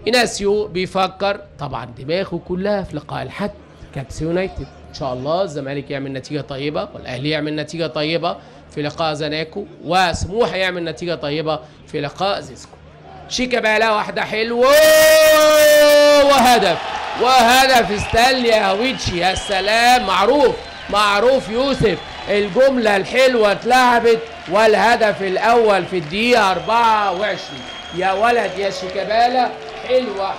إناسيو بيفكر طبعا دماغه كلها في لقاء الحد كابس يونايتد. إن شاء الله الزمالك يعمل نتيجة طيبة والأهلي يعمل نتيجة طيبة في لقاء زناكو، وسموحة يعمل نتيجة طيبة في لقاء زيسكو. شيكابالا واحدة حلوة وهدف ستانلي اهويتشي. يا سلام، معروف يوسف، الجملة الحلوة اتلعبت والهدف الأول في الدقيقة 24. يا ولد يا شيكابالا،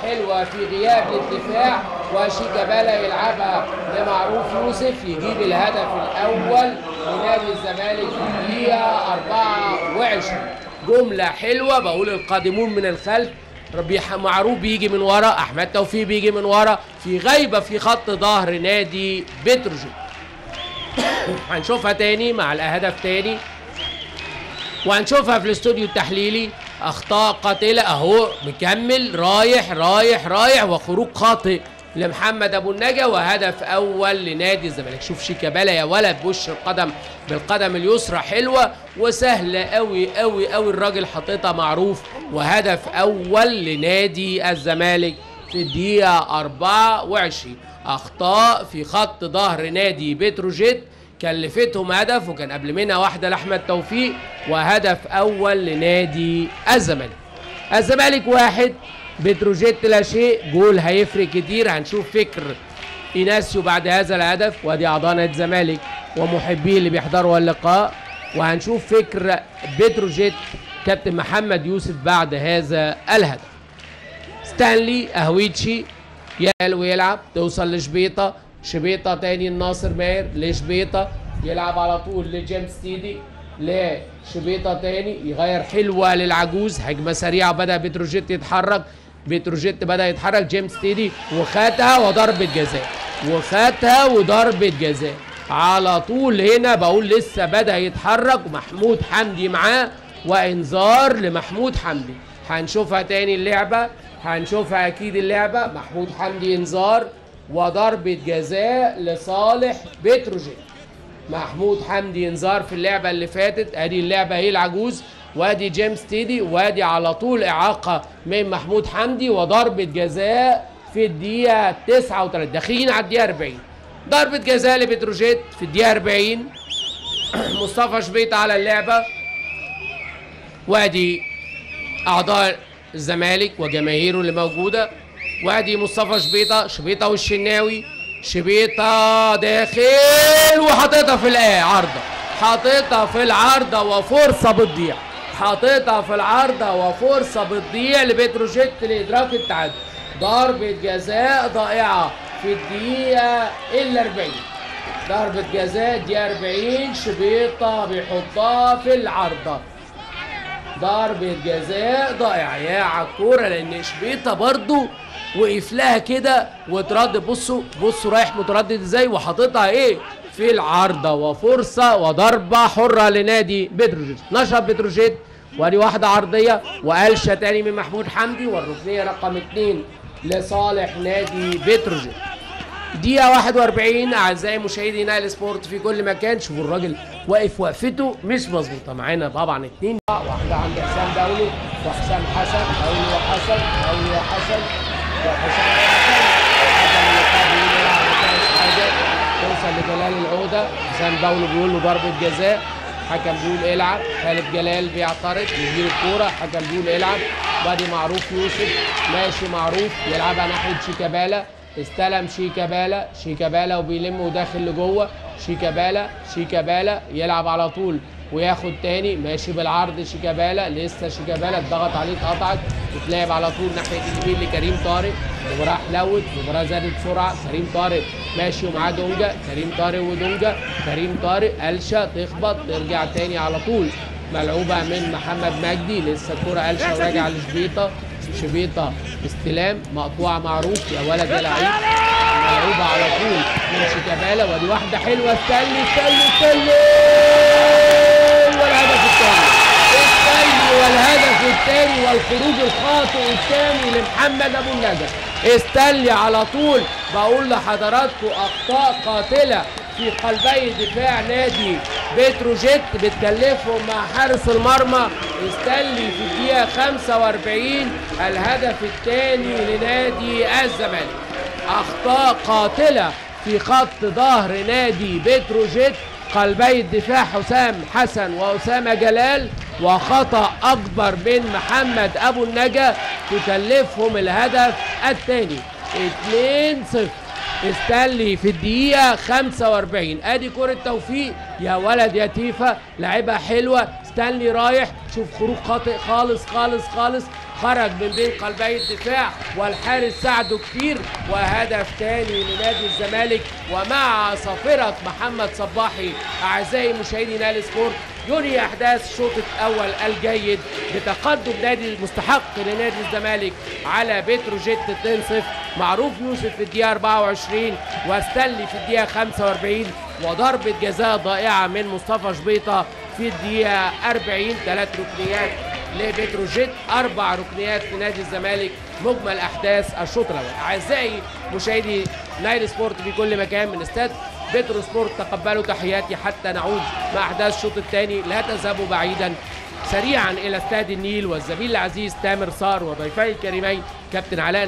حلوة في غياب الدفاع، وشيكابالا يلعبها لمعروف يوسف يجيب الهدف الأول لنادي الزمالك في الدقيقة 24. جملة حلوة، بقول القادمون من الخلف. معروف بيجي من ورا، أحمد توفيق بيجي من ورا، في غيبة في خط ظهر نادي بتروجيت. هنشوفها تاني مع الهدف تاني، وهنشوفها في الاستوديو التحليلي. اخطاء قاتله اهو، مكمل رايح وخروج خاطئ لمحمد ابو النجا، وهدف اول لنادي الزمالك. شوف شيكابالا يا ولد بوش القدم بالقدم اليسرى، حلوه وسهله قوي الراجل حاططها معروف، وهدف اول لنادي الزمالك في الدقيقه 24. اخطاء في خط ظهر نادي بتروجيت كلفتهم هدف، وكان قبل منها واحده لاحمد توفيق، وهدف اول لنادي الزمالك 1 بتروجيت لا شيء. جول هيفرق كتير. هنشوف فكر إناسيو بعد هذا الهدف، وادي اعضاء نادي الزمالك ومحبيه اللي بيحضروا اللقاء، وهنشوف فكر بتروجيت كابتن محمد يوسف بعد هذا الهدف. ستانلي اهويتشي ويلعب، توصل لشبيطه، شبيطه تاني الناصر ماهر لشبيطه، يلعب على طول لجيمس تيدي، لشبيطه تاني يغير، حلوه للعجوز، هجمه سريعه بدا بتروجيت يتحرك، جيمس تيدي وخدها وضربه جزاء على طول. هنا بقول لسه بدا يتحرك، ومحمود حمدي معاه، وانذار لمحمود حمدي. هنشوفها تاني اللعبه، هنشوفها اكيد اللعبه، محمود حمدي انذار وضربة جزاء لصالح بتروجيت. محمود حمدي انذار في اللعبة اللي فاتت، ادي اللعبة اهي العجوز، وادي جيمس تيدي، وادي على طول اعاقة من محمود حمدي، وضربة جزاء في الدقيقة 39، داخلين على الدقيقة 40. ضربة جزاء لبتروجيت في الدقيقة 40. مصطفى شبيطة على اللعبة، وادي اعضاء الزمالك وجماهيره اللي موجودة، وادي مصطفى شبيطه والشناوي، شبيطه داخل وحاططها في العارضه، وفرصه بتضيع لبتروجيت لادراك التعادل. ضربه جزاء ضائعه في الدقيقه ال 40. ضربه جزاء دي 40، شبيطه بيحطها في العارضه. ضربه جزاء ضائعه يا عالكوره، لان شبيطه برضو وقف لها كده وترد. بصوا رايح متردد ازاي، وحاططها ايه في العارضه، وفرصه وضربه حره لنادي بتروجيت. نشط بتروجيت، وادي واحده عرضيه وقلشه تاني من محمود حمدي، والركنيه رقم 2 لصالح نادي بتروجيت. دقيقه 41 اعزائي مشاهدي نايل سبورت في كل مكان. شوفوا الراجل واقف وقفته مش مظبوطه. معانا طبعا 2، واحده عند حسام دولي وحسام حسن، وحسام توصل لجلال العودة. حسام دولي بيقول له ضربة جزاء، حكم بيقول العب، خالد جلال بيعترض يدير الكورة، حكم بيقول العب. وادي معروف يوسف ماشي، معروف يلعبها ناحية شيكابالا، استلم شيكابالا وبيلم وداخل لجوه. شيكابالا يلعب على طول وياخد تاني، ماشي بالعرض شيكابالا، لسه شيكابالا اتضغط عليه اتقطعت، تتلعب على طول ناحيه اليمين لكريم طارق. المباراه حلوت، المباراه زادت بسرعه. كريم طارق ماشي ومعاه دونجا، كريم طارق قلشه تخبط ترجع تاني على طول، ملعوبه من محمد مجدي، لسه الكوره قلشه وراجع لشبيطه استلام مقطوعه معروف، يا ولد يا لعيب، ملعوبه على طول من شيكابالا. ودي واحده حلوه، استني والهدف الثاني والخروج الخاطئ الثاني لمحمد ابو النجا. استني على طول. بقول لحضراتكم اخطاء قاتله في قلبي دفاع نادي بتروجيت بتكلفهم مع حارس المرمى ستانلي في الدقيقة 45 الهدف الثاني لنادي الزمالك. أخطاء قاتلة في خط ظهر نادي بتروجيت، قلبي الدفاع حسام حسن وأسامة جلال، وخطأ أكبر من محمد أبو النجا تكلفهم الهدف الثاني 2-0. ستانلي في الدقيقة 45. ادي كرة توفيق يا ولد يا تيفا، لعبها حلوة. ستانلي رايح، شوف خروج خاطئ خالص خالص خالص، خرج من بين قلبي الدفاع والحارس ساعده كتير، وهدف تاني لنادي الزمالك. ومع صافرة محمد صباحي اعزائي مشاهدي نال سبورت ينهي احداث الشوط الاول الجيد بتقدم نادي المستحق لنادي الزمالك على بتروجيت 2-0. معروف يوسف في الدقيقة 24 وستانلي في الدقيقة 45، وضربة جزاء ضائعة من مصطفى شبيطة في الدقيقة 40. 3 ركنيات لبتروجيت، 4 ركنيات لنادي الزمالك. مجمل احداث الشوط الاول. اعزائي مشاهدي نايل سبورت في كل مكان من استاد بترو سبورت، تقبلوا تحياتي حتى نعود مع احداث الشوط الثاني. لا تذهبوا بعيدا، سريعا الى استاد النيل والزميل العزيز تامر صار وضيفي الكريمين كابتن علاء